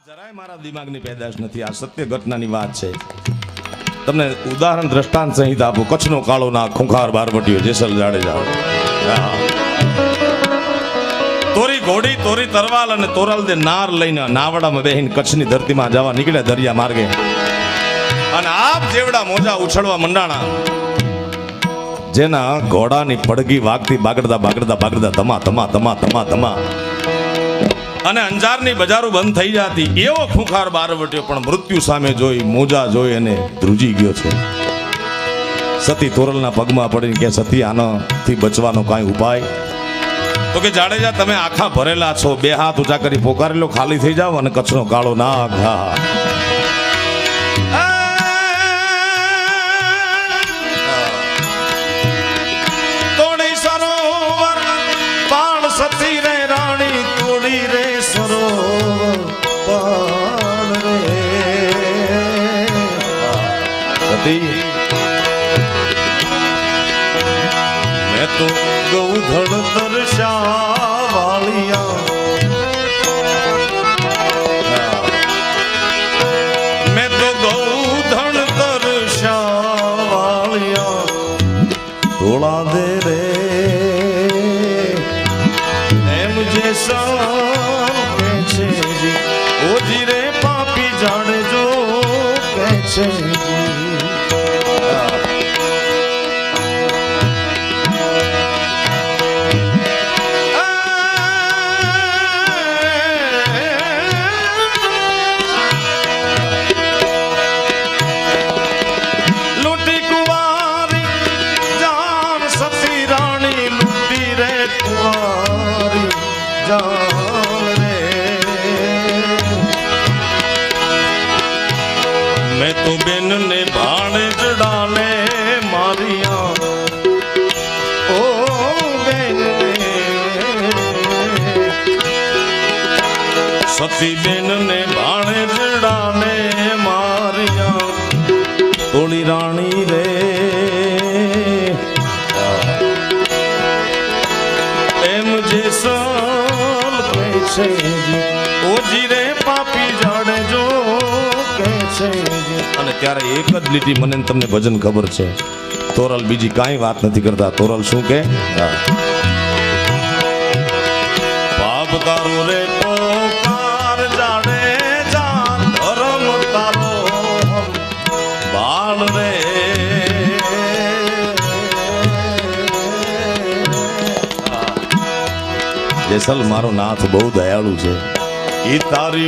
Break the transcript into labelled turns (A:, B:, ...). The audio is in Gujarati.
A: જરાય મારા દિમાગની પેદાશ નથી, આ સત્ય ઘટનાની વાત છે. તમને ઉદાહરણ દ્રષ્ટાંત સહિત આપું. કચ્છનો કાળો ના ખૂંખાર બારવટીયો જેસલ જાડેજા, તોરી ઘોડી તોરી તરવાલ અને તોરલ દે નાર લઈને નાવડામાં બેહીને કચ્છની ધરતીમાં જવા નીકળ્યા દરિયા માર્ગે. અને આપ જેવડા મોજા ઉછળવા મંડાણા, જેના ઘોડાની પડગી વાગતી બાગડતા બાગડતા બાગડતા ધમા ધમા ધમા ધમા ધમા અને અંજારની બજારો બંધ થઈ જતી, એવો ખૂંખાર બારવટ્યો પણ મૃત્યુ સામે જોઈ મોજા જોઈ અને ધ્રુજી ગયો છે. સતી તોરલના પગમાં પડીને કે સતી આનાથી બચવાનો કાંઈ ઉપાય? તો કે જાડેજા તમે આખા ભરેલા છો, બે હાથ ઊંચા કરી પોકારેલો ખાલી થઈ જાવ અને કચ્છનો કાળો નાગ તોડી સરોવર પાણ સતી રે રાણી તોડી રે સરોવર પાણ રે સતી મેં તો ગૌધડ દર્શાવાળિયા મેં તો ગૌધડ દર્શાવાળિયા તોળા દે રે એમ જે કે છે ઓજી રે પાપી જાણે જો કે છે मैं तो बेन ने भाणे चढ़ाने मारिया ओ बेन सती बेन ने भाणे चढ़ाने मारिया तोड़ी रानी रे एम जैसा છે ઓજી રે પાપી જાણે જો કે છે. અને ત્યારે એક જ લીટી મને તમને ભજન ખબર છે. તોરલ બીજી કાંઈ વાત નથી કરતા. તોરલ શું કે પાપ તારો રે પોકાર જાણે જાન ધર્મ તારો બાળ રે જેસલ મારો નાથ બહુ દયાળુ છે. ઈ તારી